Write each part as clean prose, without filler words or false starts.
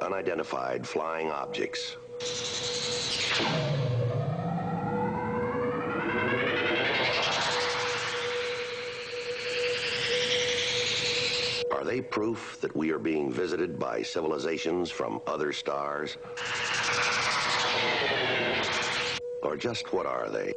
unidentified flying objects. Are they proof that we are being visited by civilizations from other stars? Or just what are they?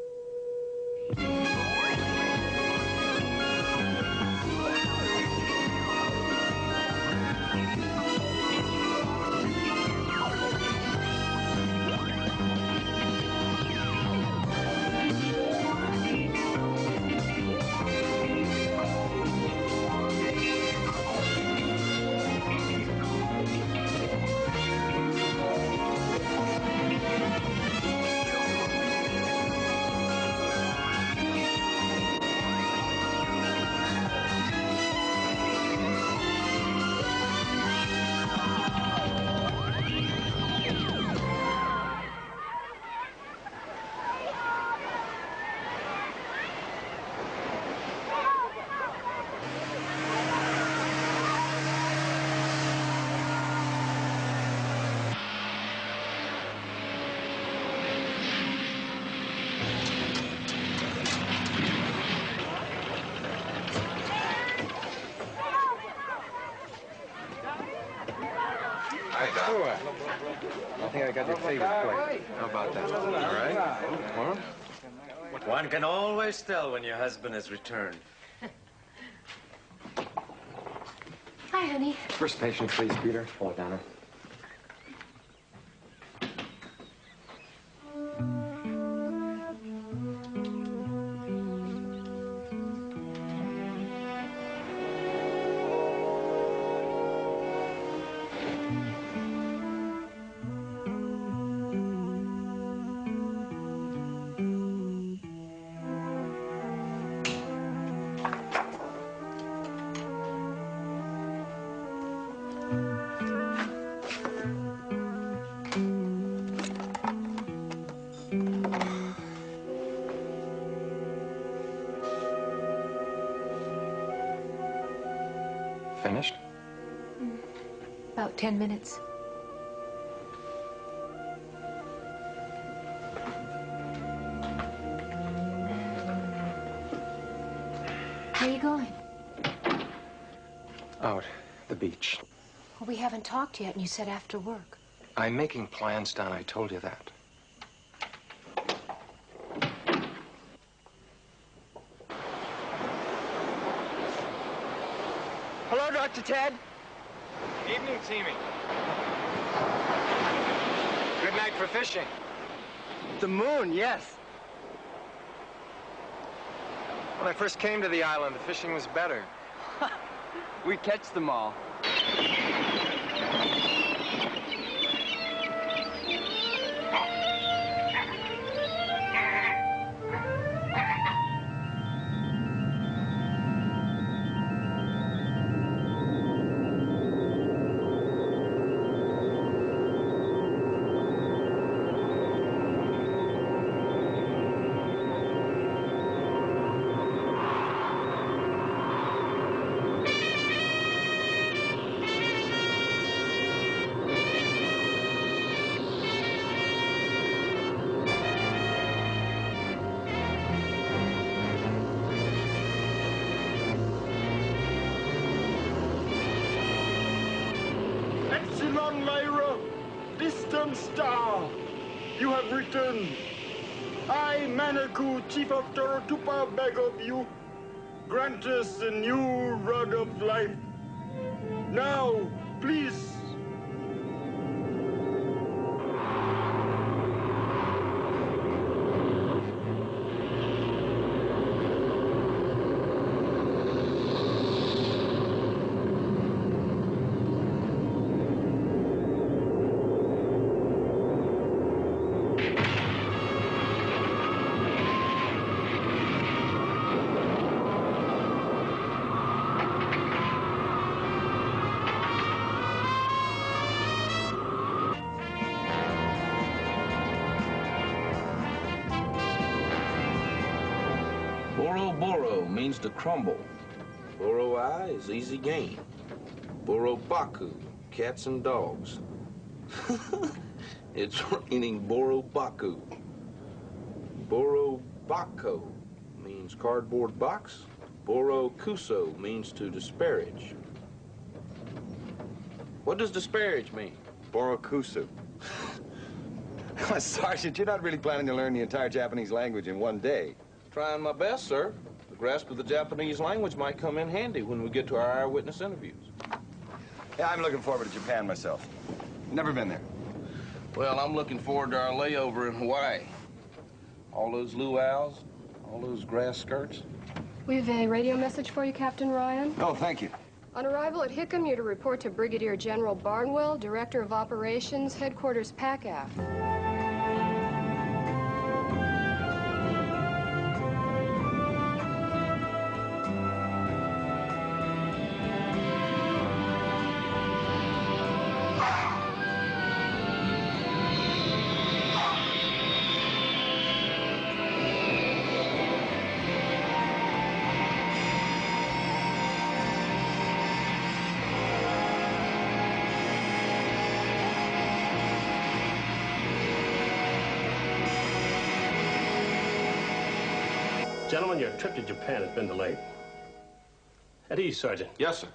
I think I got your favorite plate. How about that? All right? Well, one can always tell when your husband has returned. Hi, honey. First patient, please, Peter. Hold it down. Finished? About 10 minutes. Where are you going? Out. The beach. Well, we haven't talked yet, and you said after work. I'm making plans, Don. I told you that. Hello, Dr. Ted. Evening, Teamy. Good night for fishing. The moon, yes. When I first came to the island, the fishing was better. We catch them all. Epsilon Lyra, distant star, you have returned. I, Manaku, chief of Torotupa, beg of you, grant us a new rod of life. Now, please. Boro means to crumble. Boro-I is easy game. Boro-Baku, cats and dogs. It's raining Borobaku. Borobako means cardboard box. Borokuso means to disparage. What does disparage mean? Borokusu. Sergeant, you're not really planning to learn the entire Japanese language in one day. Trying my best, sir. The grasp of the Japanese language might come in handy when we get to our eyewitness interviews. Yeah, I'm looking forward to Japan myself. Never been there. Well, I'm looking forward to our layover in Hawaii. All those luau's, all those grass skirts. We have a radio message for you, Captain Ryan. Oh, thank you. On arrival at Hickam, you're to report to Brigadier General Barnwell, Director of Operations, Headquarters PACAF. Gentlemen, your trip to Japan has been delayed. At ease, Sergeant. Yes, sir.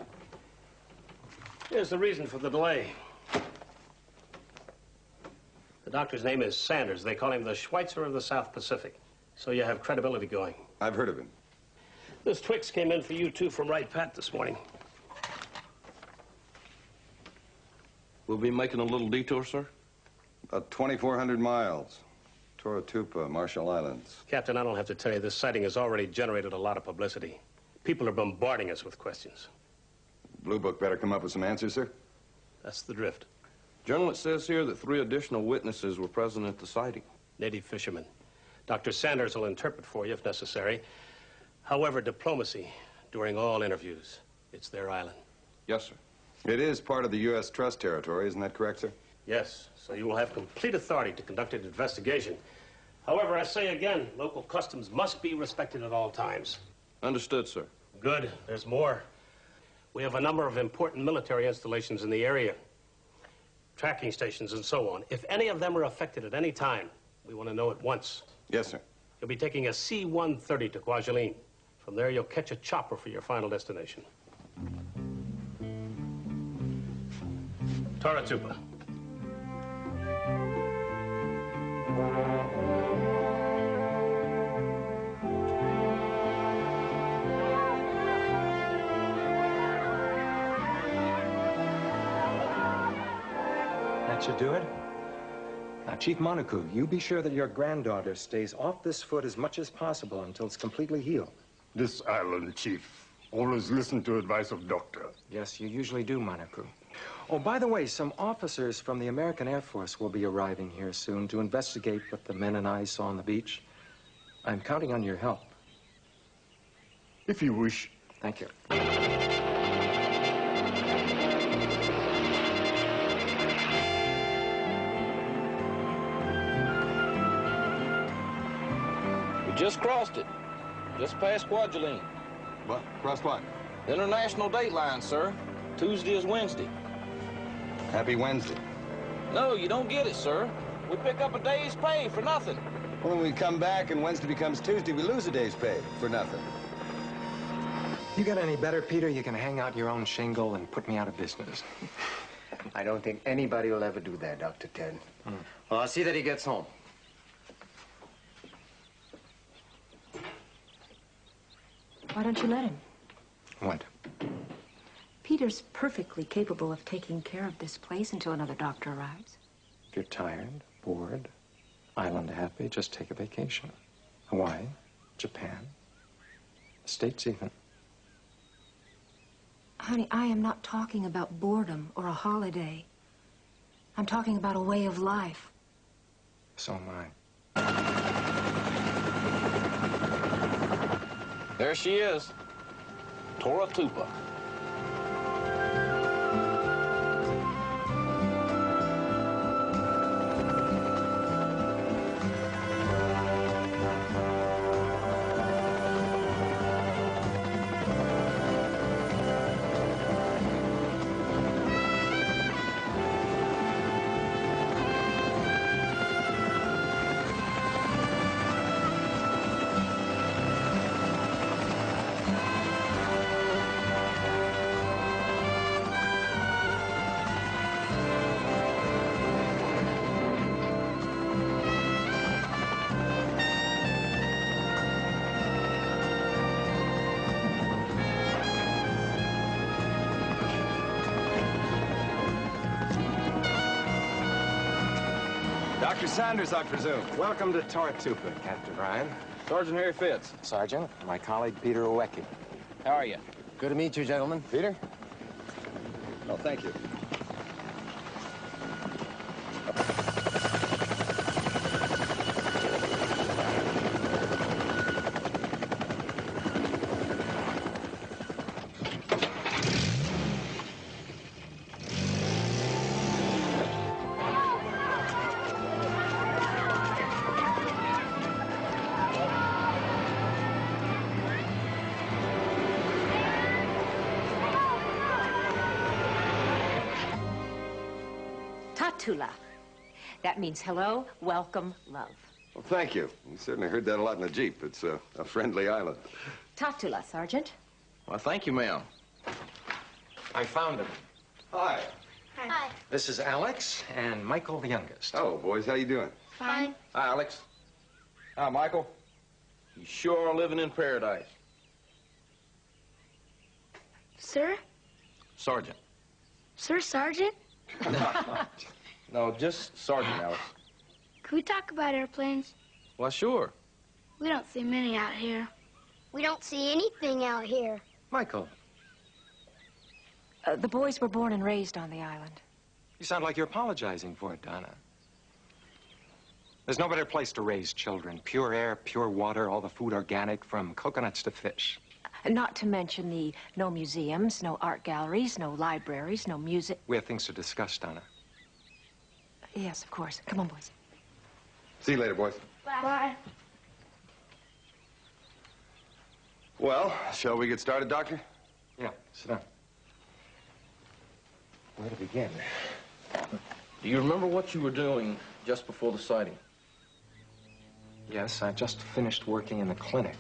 Here's the reason for the delay. The doctor's name is Sanders. They call him the Schweitzer of the South Pacific. So you have credibility going. I've heard of him. This Twix came in for you, too, from Wright Pat this morning. We'll be making a little detour, sir? About 2,400 miles. Toratupa, Marshall Islands. Captain, I don't have to tell you, this sighting has already generated a lot of publicity. People are bombarding us with questions. Blue Book better come up with some answers, sir. That's the drift. General, it says here that 3 additional witnesses were present at the sighting. Native fishermen. Dr. Sanders will interpret for you if necessary. However, diplomacy during all interviews. It's their island. Yes, sir. It is part of the U.S. Trust Territory, isn't that correct, sir? Yes, so you will have complete authority to conduct an investigation. However, I say again, local customs must be respected at all times. Understood, sir. Good. There's more. We have a number of important military installations in the area, tracking stations and so on. If any of them are affected at any time, we want to know at once. Yes, sir. You'll be taking a C-130 to Kwajalein. From there, you'll catch a chopper for your final destination. Toratupa. That should do it. Now, Chief Monaco, you be sure that your granddaughter stays off this foot as much as possible until it's completely healed. This island, Chief. Always listen to advice of doctor. Yes, you usually do, Monaco. Oh, by the way, some officers from the American Air Force will be arriving here soon to investigate what the men and I saw on the beach. I'm counting on your help. If you wish. Thank you. We just crossed it. Just past Kwajalein. What? Crossed what? International date line, sir. Tuesday is Wednesday. Happy Wednesday. No, you don't get it, sir. We pick up a day's pay for nothing. Well, when we come back and Wednesday becomes Tuesday, we lose a day's pay for nothing. You got any better, Peter? You can hang out your own shingle and put me out of business. I don't think anybody will ever do that, Dr. Ted. Well, I'll see that he gets home. Why don't you let him? What? Peter's perfectly capable of taking care of this place until another doctor arrives. If you're tired, bored, island happy, just take a vacation. Hawaii, Japan, the States even. Honey, I am not talking about boredom or a holiday. I'm talking about a way of life. So am I. There she is. Toratupa. Dr. Sanders, I presume. Welcome to Tortuga, Captain Ryan. Sergeant Harry Fitz. Sergeant, my colleague Peter Owecki. How are you? Good to meet you, gentlemen. Peter? Oh, thank you. Tatula. That means hello, welcome, love. Well, thank you. You certainly heard that a lot in the Jeep. It's a friendly island. Tatula, Sergeant. Well, thank you, ma'am. I found him. Hi. Hi. This is Alex and Michael, the youngest. Oh, boys, how you doing? Fine. Hi, Alex. Hi, Michael. You sure are living in paradise. Sir? Sergeant. Sir Sergeant? No, just Sergeant, Alex. Can we talk about airplanes? Well, sure. We don't see many out here. We don't see anything out here. Michael, The boys were born and raised on the island. you sound like you're apologizing for it, Donna. There's no better place to raise children. Pure air, pure water, all the food organic, from coconuts to fish. Not to mention the no museums, no art galleries, no libraries, no music. We have things to discuss, Donna. Yes, of course. Come on, boys. See you later, boys. Bye. Well, shall we get started, Doctor? Yeah, sit down. Where to begin? Do you remember what you were doing just before the sighting? Yes, I just finished working in the clinic.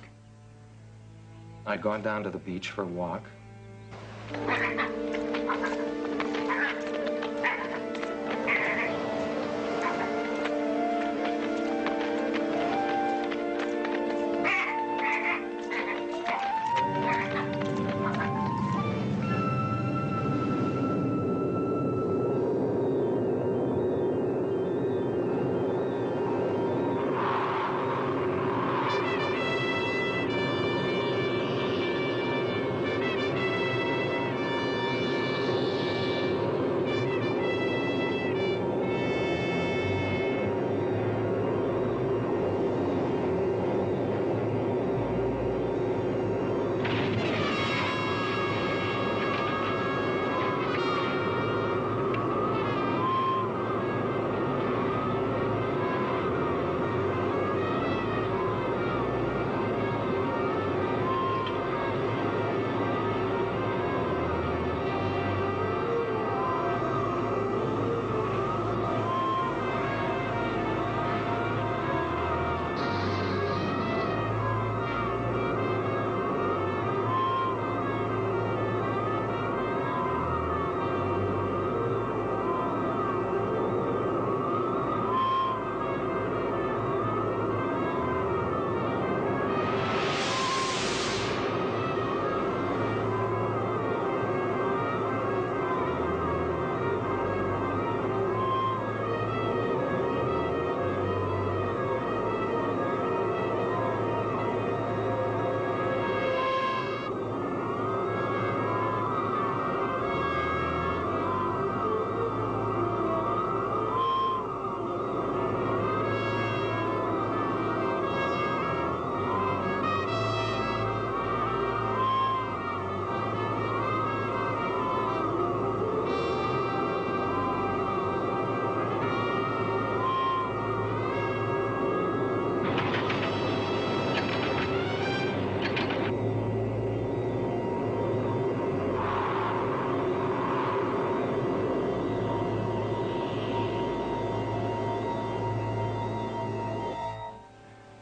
I'd gone down to the beach for a walk.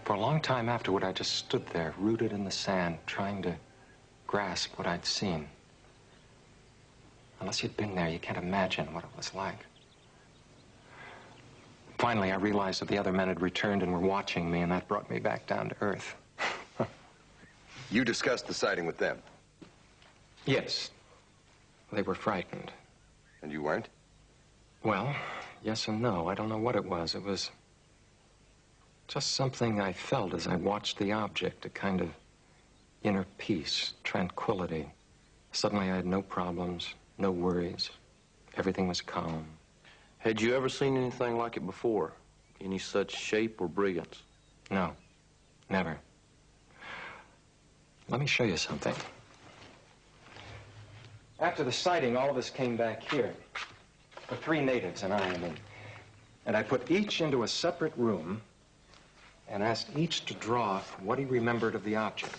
For a long time afterward, I just stood there, rooted in the sand, trying to grasp what I'd seen. Unless you'd been there, you can't imagine what it was like. Finally, I realized that the other men had returned and were watching me, and that brought me back down to earth. You discussed the sighting with them? Yes. They were frightened. And you weren't? Well, yes and no. I don't know what it was. It was Just something I felt as I watched the object, a kind of inner peace, tranquility. Suddenly I had no problems, no worries. Everything was calm. Had you ever seen anything like it before? Any such shape or brilliance? No, never. Let me show you something. After the sighting, all of us came back here. The 3 natives and I, and I put each into a separate room and asked each to draw what he remembered of the object.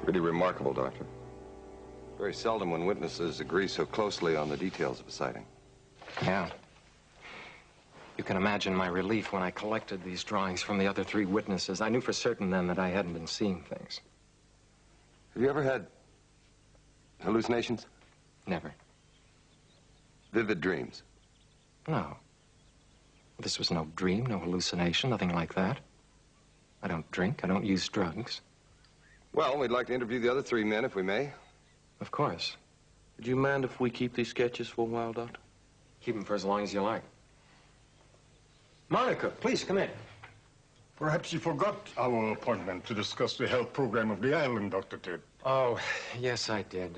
Really remarkable, Doctor. Very seldom when witnesses agree so closely on the details of a sighting. Yeah. You can imagine my relief when I collected these drawings from the other 3 witnesses. I knew for certain then that I hadn't been seeing things. Have you ever had hallucinations? Never. Vivid dreams? No. This was no dream, no hallucination, nothing like that. I don't drink, I don't use drugs. Well, we'd like to interview the other 3 men, if we may. Of course. Would you mind if we keep these sketches for a while, Doctor? Keep them for as long as you like. Monica, please come in. Perhaps you forgot our appointment to discuss the health program of the island, Dr. Ted. Oh, yes, I did.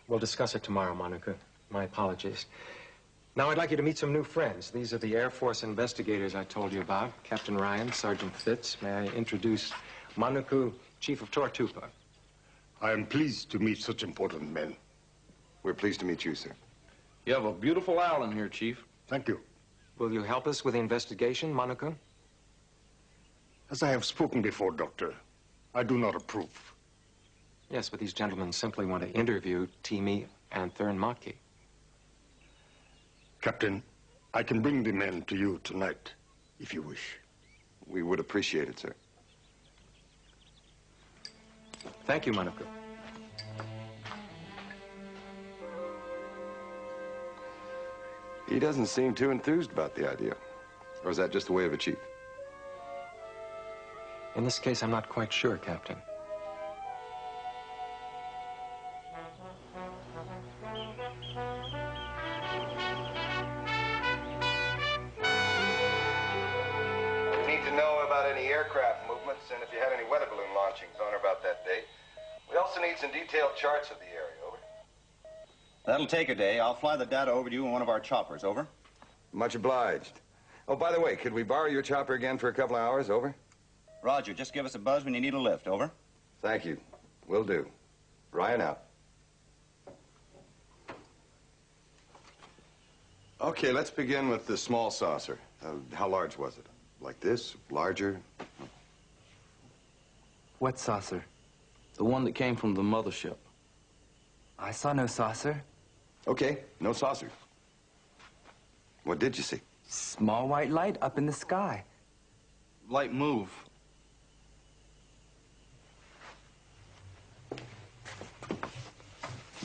We'll discuss it tomorrow, Monica. My apologies. Now, I'd like you to meet some new friends. These are the Air Force investigators I told you about. Captain Ryan, Sergeant Fitz. May I introduce Manaku, Chief of Tortupa. I am pleased to meet such important men. We're pleased to meet you, sir. You have a beautiful island here, Chief. Thank you. Will you help us with the investigation, Manaku? As I have spoken before, Doctor, I do not approve. Yes, but these gentlemen simply want to interview Timi and Thurnmaki. Captain, I can bring the men to you tonight, if you wish. We would appreciate it, sir. Thank you, Manaku. He doesn't seem too enthused about the idea. Or is that just the way of a chief? In this case, I'm not quite sure, Captain. We need to know about any aircraft movements and if you had any weather balloon launchings on or about that date. We also need some detailed charts of the area, over. That'll take a day. I'll fly the data over to you in one of our choppers, over. Much obliged. Oh, by the way, could we borrow your chopper again for a couple of hours, over? Roger, just give us a buzz when you need a lift, over. Thank you. Will do. Ryan out. Okay, let's begin with the small saucer. How large was it? Like this? Larger? What saucer? The one that came from the mothership. I saw no saucer. Okay, no saucer. What did you see? Small white light up in the sky. Light move.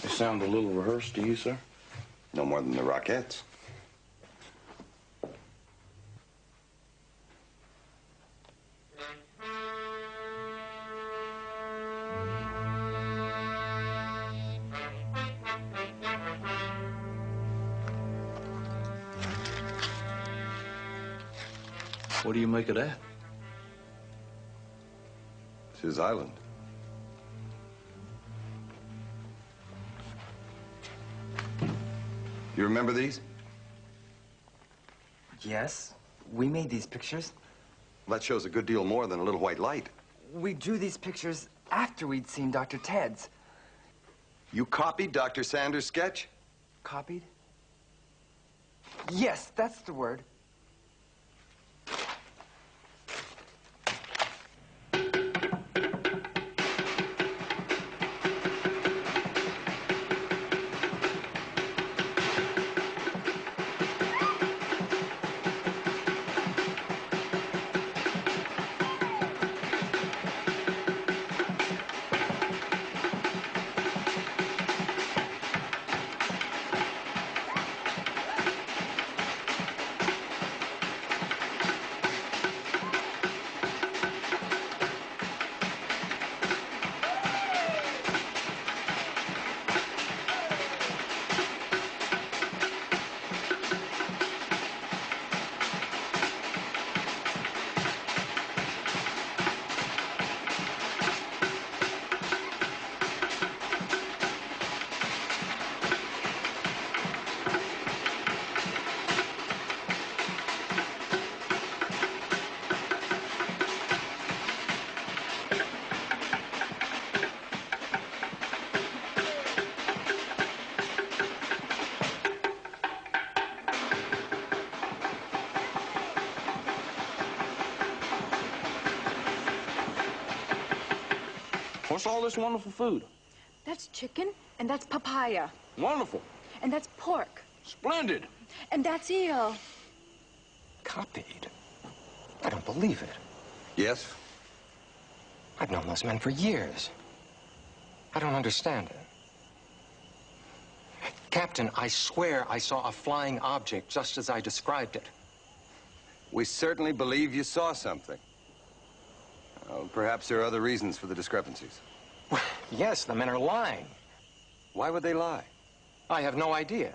They sound a little rehearsed to you, sir? No more than the Rockettes. What do you make of that? It's his island. You remember these? Yes, we made these pictures. That shows a good deal more than a little white light. We drew these pictures after we'd seen Dr. Ted's. You copied Dr. Sanders' sketch? Copied? Yes, that's the word. What's all this wonderful food? That's chicken, and that's papaya. Wonderful. And that's pork. Splendid. And that's eel. Copied? I don't believe it. Yes? I've known those men for years. I don't understand it. Captain, I swear I saw a flying object just as I described it. We certainly believe you saw something. Well, perhaps there are other reasons for the discrepancies. Yes, the men are lying. Why would they lie? I have no idea.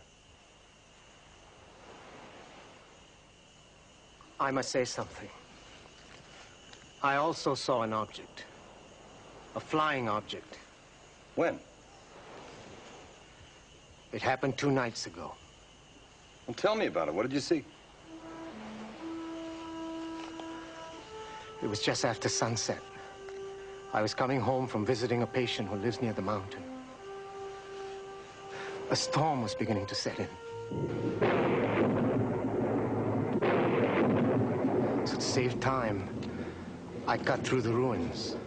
I must say something. I also saw an object. A flying object. When? It happened 2 nights ago. Well, tell me about it. What did you see? It was just after sunset. I was coming home from visiting a patient who lives near the mountain. A storm was beginning to set in. So to save time, I cut through the ruins.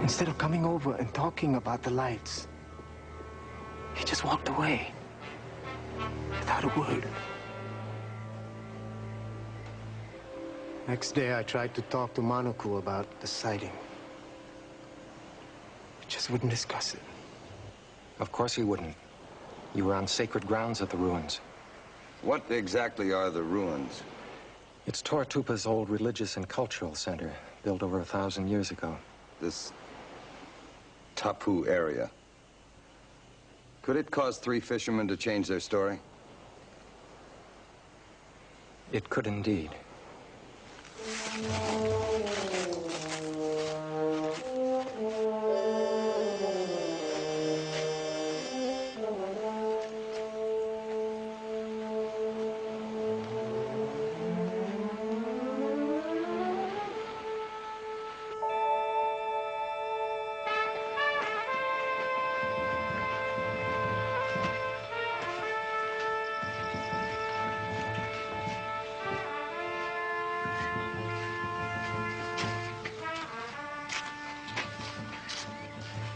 Instead of coming over and talking about the lights, he just walked away without a word. Next day, I tried to talk to Manaku about the sighting. He just wouldn't discuss it. Of course he wouldn't. You were on sacred grounds at the ruins. What exactly are the ruins? It's Tortupa's old religious and cultural center, built over 1,000 years ago. This Tapu area. Could it cause 3 fishermen to change their story? It could indeed.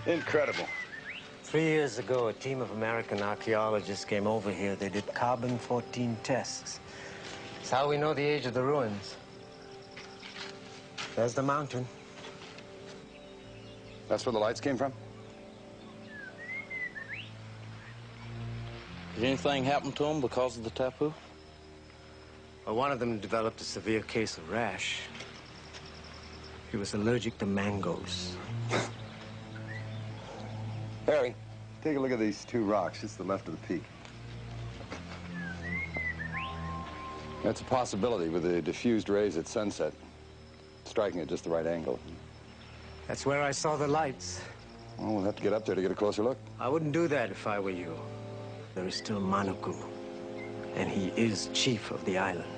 Incredible. 3 years ago, a team of American archaeologists came over here. They did carbon-14 tests. It's how we know the age of the ruins. There's the mountain. That's where the lights came from? Did anything happen to them because of the tapu? Well, one of them developed a severe case of rash. He was allergic to mangoes. Harry, take a look at these 2 rocks, just to the left of the peak. That's a possibility with the diffused rays at sunset, striking at just the right angle. That's where I saw the lights. Well, we'll have to get up there to get a closer look. I wouldn't do that if I were you. There is still Manaku, and he is chief of the island.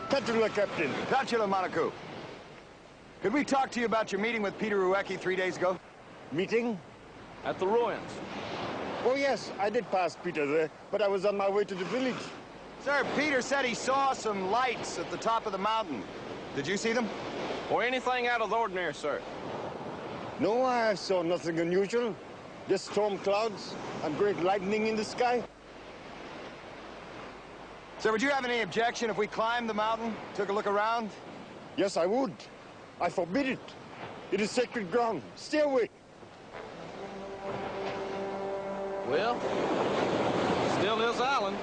Tatula, Captain. Tatula, Manaku. Could we talk to you about your meeting with Peter Ueki 3 days ago? Meeting? At the ruins. Oh, yes, I did pass Peter there, but I was on my way to the village. Sir, Peter said he saw some lights at the top of the mountain. Did you see them? Or anything out of the ordinary, sir? No, I saw nothing unusual. Just storm clouds and great lightning in the sky. Sir, would you have any objection if we climbed the mountain, took a look around? Yes, I would. I forbid it. It is sacred ground. Stay away. Well, still his island.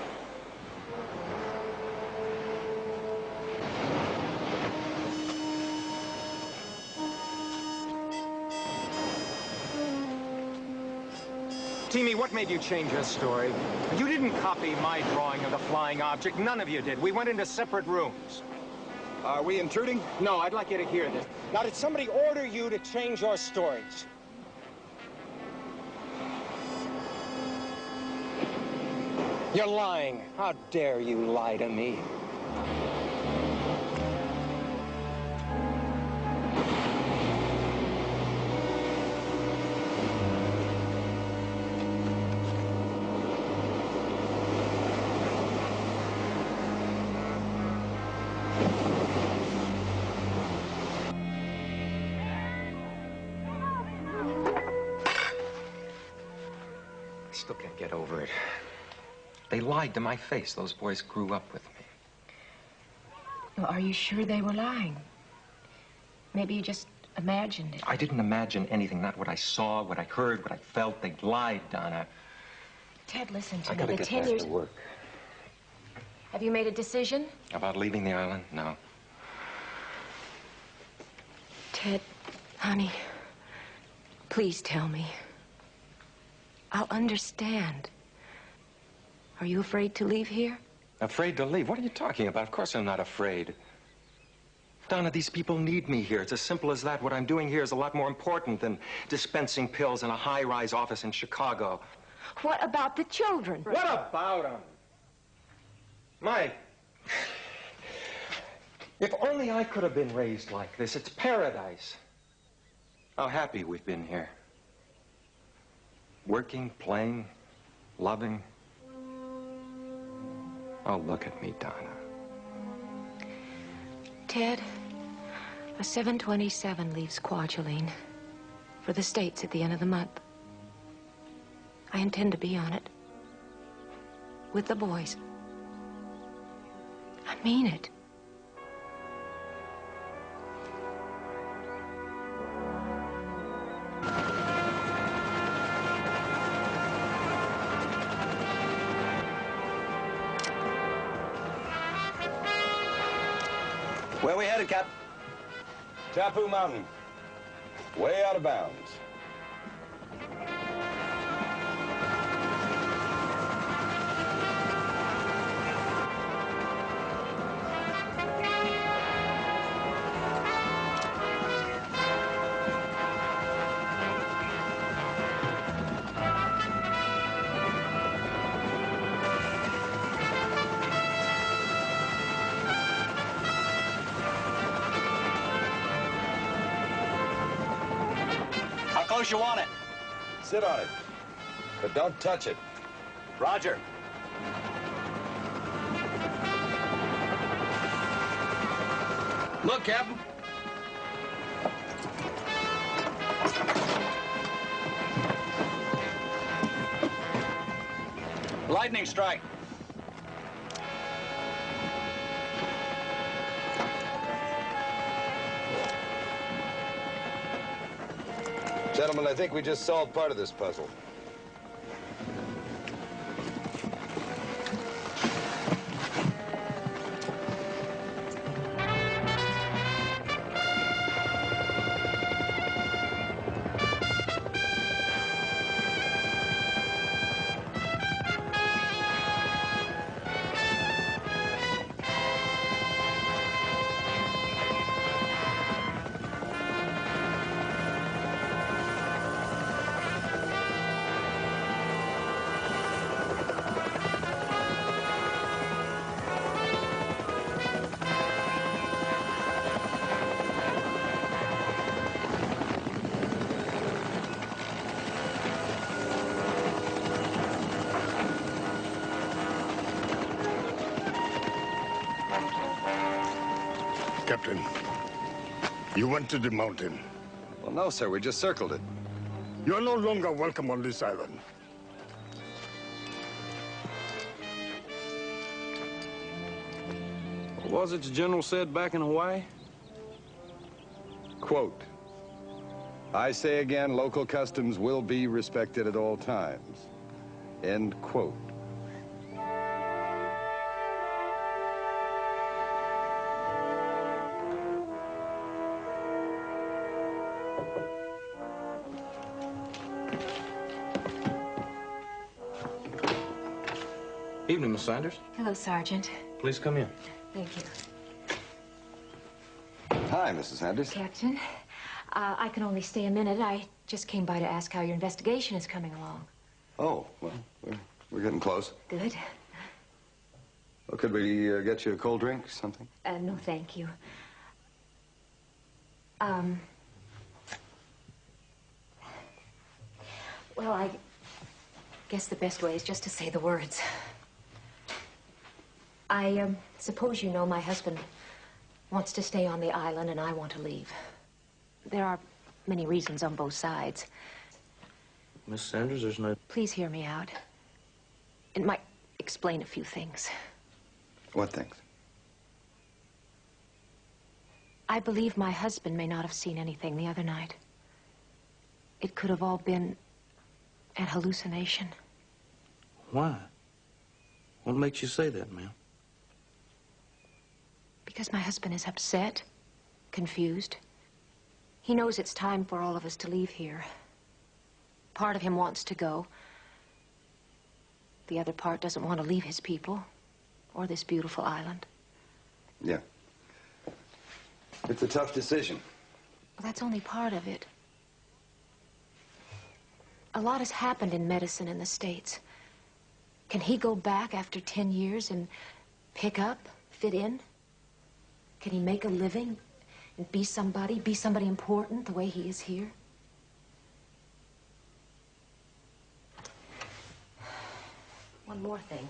Timmy, what made you change your story? You didn't copy my drawing of the flying object. None of you did. We went into separate rooms. Are we intruding? No, I'd like you to hear this. Now, did somebody order you to change your stories? You're lying. How dare you lie to me? I still can't get over it. They lied to my face. Those boys grew up with me. Well, are you sure they were lying? Maybe you just imagined it. I didn't imagine anything. Not what I saw, what I heard, what I felt. They lied, Donna. Ted, listen to I me. gotta The get 10 back years... to work. Have you made a decision? About leaving the island? No. Ted, honey, please tell me. I'll understand. Are you afraid to leave here? Afraid to leave? What are you talking about? Of course I'm not afraid. Donna, these people need me here. It's as simple as that. What I'm doing here is a lot more important than dispensing pills in a high-rise office in Chicago. What about the children? What about them? Mike, if only I could have been raised like this. It's paradise. How happy we've been here. Working, playing, loving. Oh, look at me, Donna. Ted, a 727 leaves Kwajalein for the States at the end of the month. I intend to be on it. With the boys. I mean it. Where we headed, Cap? Tapu Mountain. Way out of bounds. How close you want it? Sit on it, but don't touch it. Roger. Look, Captain. Lightning strike. Gentlemen, I think we just solved part of this puzzle. Captain, you went to the mountain. Well, no, sir. We just circled it. You're no longer welcome on this island. What was it the General said back in Hawaii? Quote, I say again, local customs will be respected at all times. End quote. Evening, Miss Sanders. Hello, Sergeant. Please come in. Thank you. Hi, Mrs. Sanders. Captain, I can only stay a minute. I just came by to ask how your investigation is coming along. Oh, well, we're getting close. Good. Well, could we get you a cold drink, something? No, thank you. Well, I guess the best way is just to say the words. I suppose you know my husband wants to stay on the island and I want to leave. There are many reasons on both sides. Miss Sanders, there's no... Please hear me out. It might explain a few things. What things? I believe my husband may not have seen anything the other night. It could have all been an hallucination. Why? What makes you say that, ma'am? Because my husband is upset, confused. He knows it's time for all of us to leave here. Part of him wants to go. The other part doesn't want to leave his people or this beautiful island. Yeah. It's a tough decision. Well, that's only part of it. A lot has happened in medicine in the States. Can he go back after 10 years and pick up, fit in? Can he make a living and be somebody important the way he is here? One more thing.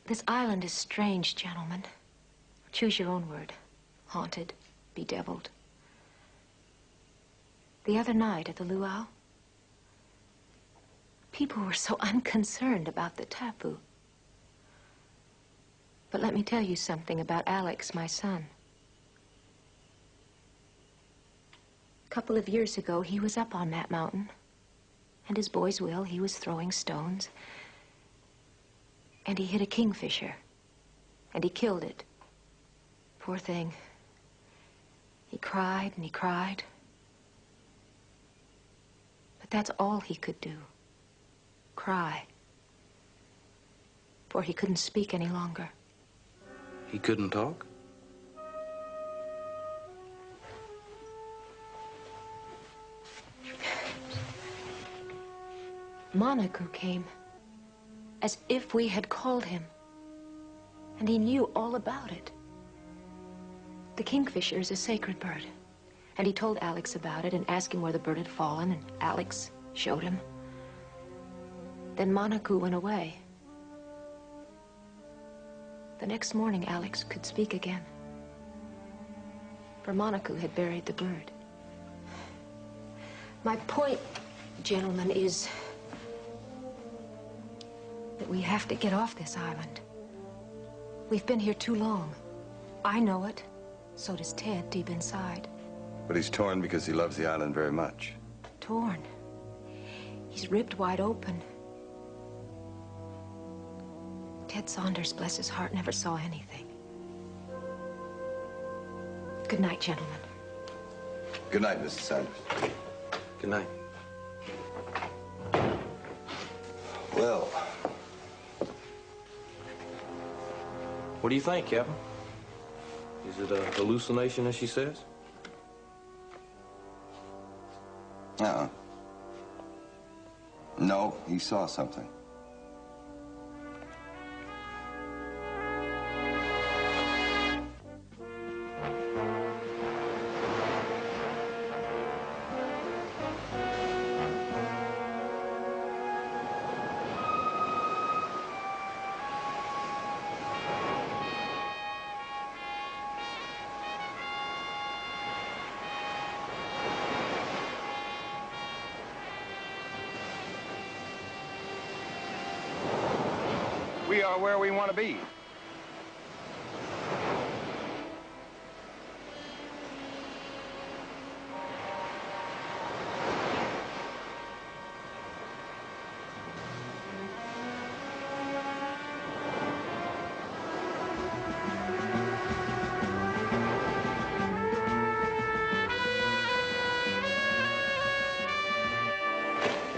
This island is strange, gentlemen. Choose your own word. Haunted, bedeviled. The other night at the luau, people were so unconcerned about the taboo. But let me tell you something about Alex, my son. A couple of years ago, he was up on that mountain. And as boys will, he was throwing stones. And he hit a kingfisher. And he killed it. Poor thing. He cried and he cried. But that's all he could do. Cry. For he couldn't speak any longer. He couldn't talk? Monaco came, as if we had called him, and he knew all about it. The kingfisher is a sacred bird, and he told Alex about it and asked him where the bird had fallen, and Alex showed him. Then Monaco went away. The next morning, Alex could speak again, for Monaco had buried the bird. My point, gentlemen, is that we have to get off this island. We've been here too long. I know it. So does Ted deep inside. But he's torn because he loves the island very much. Torn. He's ripped wide open. Ted Saunders, bless his heart, never saw anything. Good night, gentlemen. Good night, Mrs. Sanders. Good night. Well. What do you think, Captain? Is it a hallucination, as she says? Uh-uh. No, he saw something. We are where we want to be.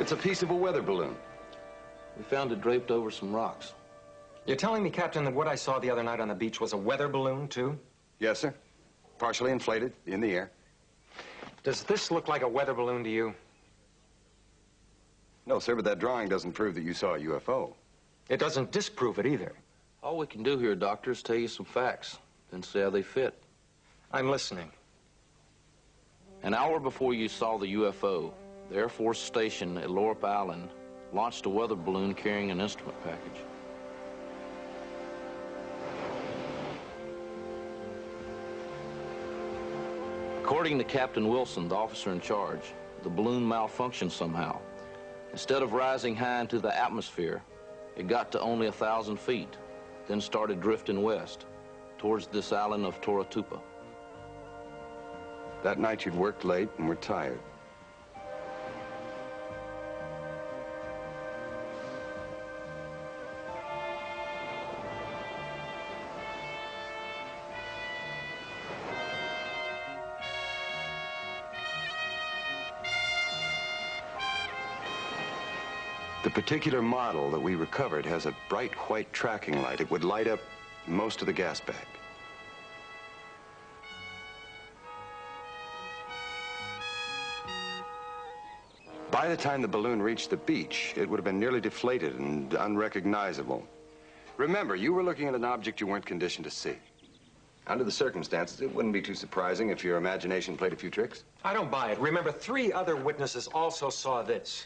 It's a piece of a weather balloon. We found it draped over some rocks. You're telling me, Captain, that what I saw the other night on the beach was a weather balloon, too? Yes, sir. Partially inflated, in the air. Does this look like a weather balloon to you? No, sir, but that drawing doesn't prove that you saw a UFO. It doesn't disprove it either. All we can do here, Doctor, is tell you some facts, then see how they fit. I'm listening. An hour before you saw the UFO, the Air Force Station at Lorup Island launched a weather balloon carrying an instrument package. According to Captain Wilson, the officer in charge, the balloon malfunctioned somehow. Instead of rising high into the atmosphere, it got to only 1,000 feet, then started drifting west towards this island of Toratupa. That night you'd worked late and were tired. The particular model that we recovered has a bright white tracking light. It would light up most of the gas bag. By the time the balloon reached the beach, it would have been nearly deflated and unrecognizable. Remember, you were looking at an object you weren't conditioned to see. Under the circumstances, it wouldn't be too surprising if your imagination played a few tricks. I don't buy it. Remember, 3 other witnesses also saw this.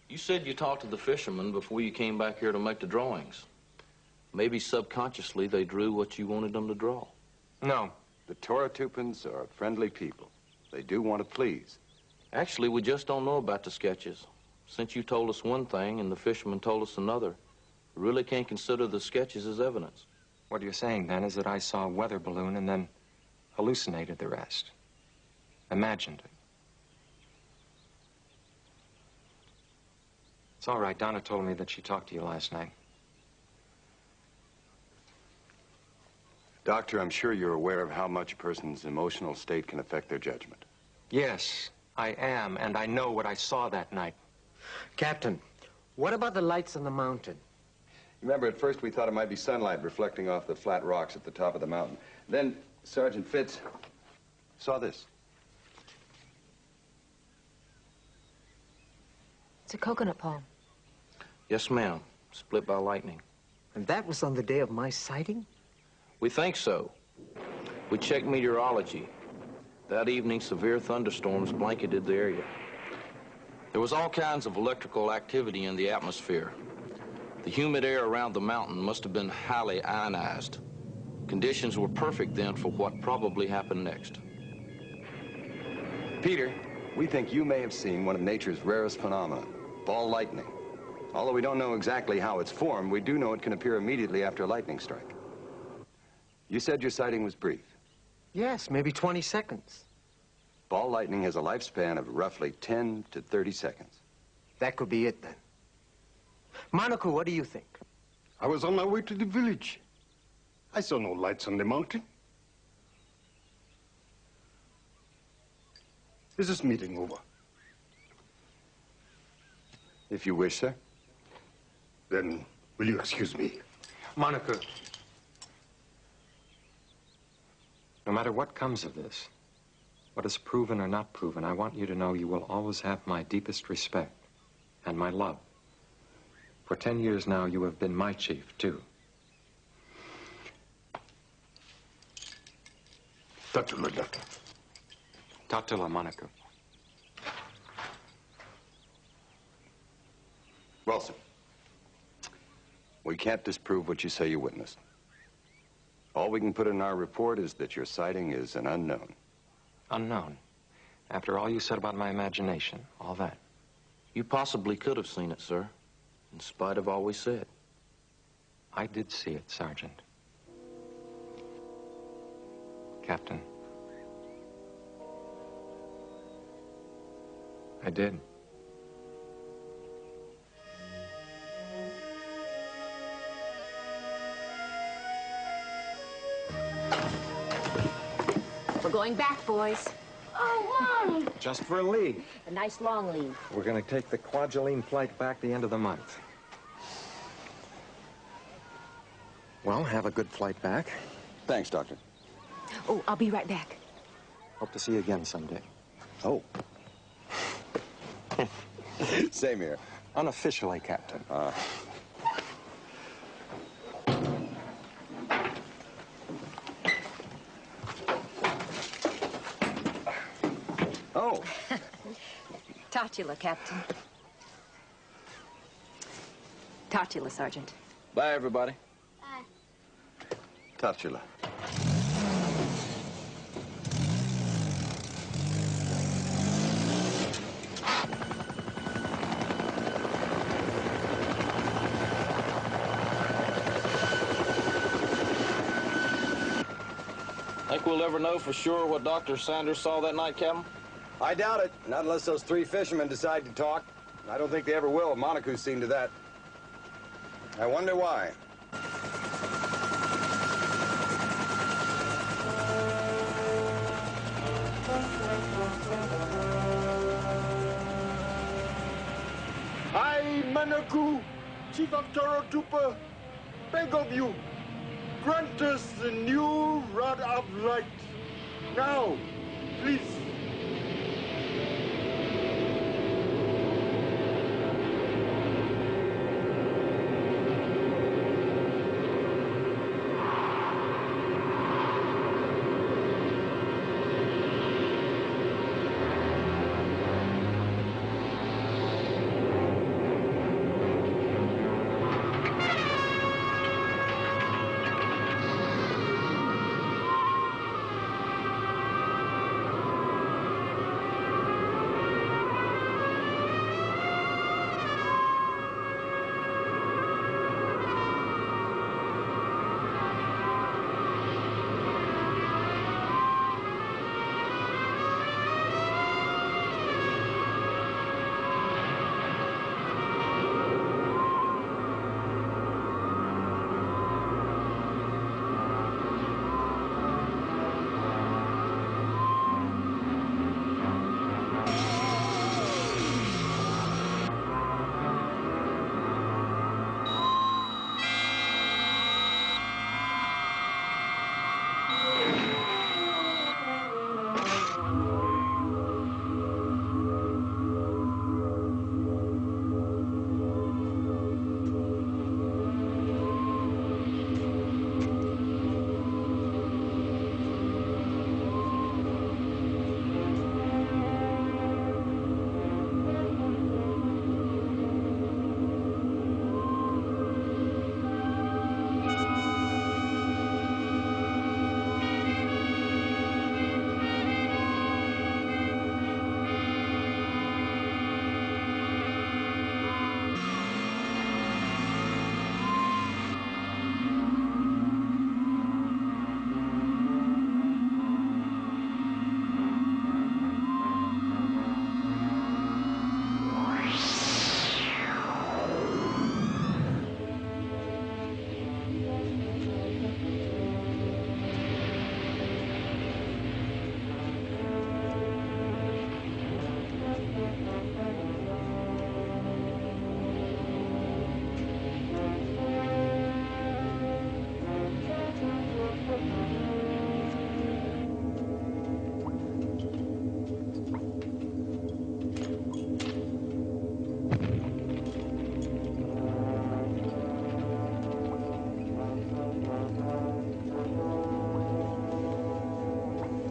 You said you talked to the fishermen before you came back here to make the drawings. Maybe subconsciously they drew what you wanted them to draw. No. The Toratupans are friendly people. They do want to please. Actually, we just don't know about the sketches. Since you told us one thing and the fishermen told us another, we really can't consider the sketches as evidence. What you're saying, then, is that I saw a weather balloon and then hallucinated the rest. Imagined it. It's all right. Donna told me that she talked to you last night. Doctor, I'm sure you're aware of how much a person's emotional state can affect their judgment. Yes, I am, and I know what I saw that night. Captain, what about the lights on the mountain? Remember, at first we thought it might be sunlight reflecting off the flat rocks at the top of the mountain. Then Sergeant Fitz saw this. It's a coconut palm. Yes, ma'am. Split by lightning. And that was on the day of my sighting? We think so. We checked meteorology. That evening, severe thunderstorms blanketed the area. There was all kinds of electrical activity in the atmosphere. The humid air around the mountain must have been highly ionized. Conditions were perfect then for what probably happened next. Peter, we think you may have seen one of nature's rarest phenomena, ball lightning. Although we don't know exactly how it's formed, we do know it can appear immediately after a lightning strike. You said your sighting was brief. Yes, maybe 20 seconds. Ball lightning has a lifespan of roughly 10 to 30 seconds. That could be it, then. Monaco, what do you think? I was on my way to the village. I saw no lights on the mountain. Is this meeting over? If you wish, sir. Then, will you excuse me? Monaco. No matter what comes of this, what is proven or not proven, I want you to know you will always have my deepest respect and my love. For 10 years now, you have been my chief, too. Tatula, Doctor. Tatula, Monaco. Wilson, we can't disprove what you say you witnessed. All we can put in our report is that your sighting is an unknown. Unknown? After all you said about my imagination, all that. You possibly could have seen it, sir, in spite of all we said. I did see it, Sergeant. Captain. I did. We're going back, boys. Oh, Mom! Just for a leave. A nice long leave. We're going to take the Kwajalein flight back the end of the month. Well, have a good flight back. Thanks, Doctor. Oh, I'll be right back. Hope to see you again someday. Oh. Same here. Unofficially, Captain. Oh. Totula, Captain. Totula, Sergeant. Bye, everybody. Totula. Think we'll ever know for sure what Dr. Sanders saw that night, Captain? I doubt it. Not unless those three fishermen decide to talk. I don't think they ever will. Monaco's seen to that. I wonder why. I, Manaku, Chief of Toro Trooper, beg of you, grant us the new rod of light. Now, please.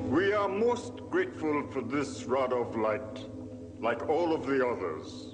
We are most grateful for this rod of light, like all of the others.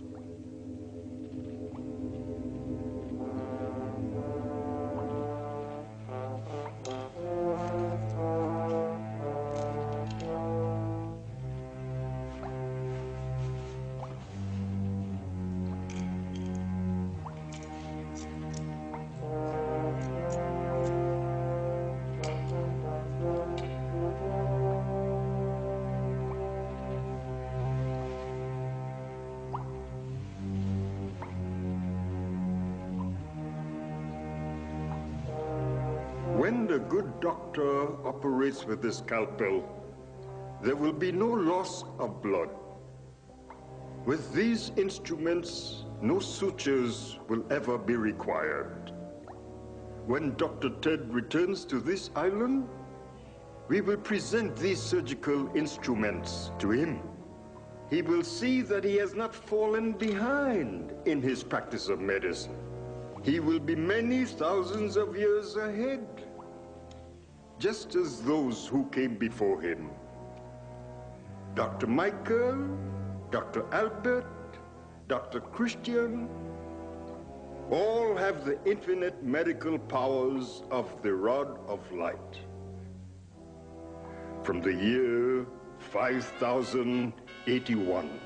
When the good doctor operates with this scalpel, There will be no loss of blood. With these instruments, no sutures will ever be required. When Dr. Ted returns to this island, we will present these surgical instruments to him. He will see that he has not fallen behind in his practice of medicine. He will be many thousands of years ahead, just as those who came before him. Dr. Michael, Dr. Albert, Dr. Christian, all have the infinite medical powers of the rod of light. From the year 5081,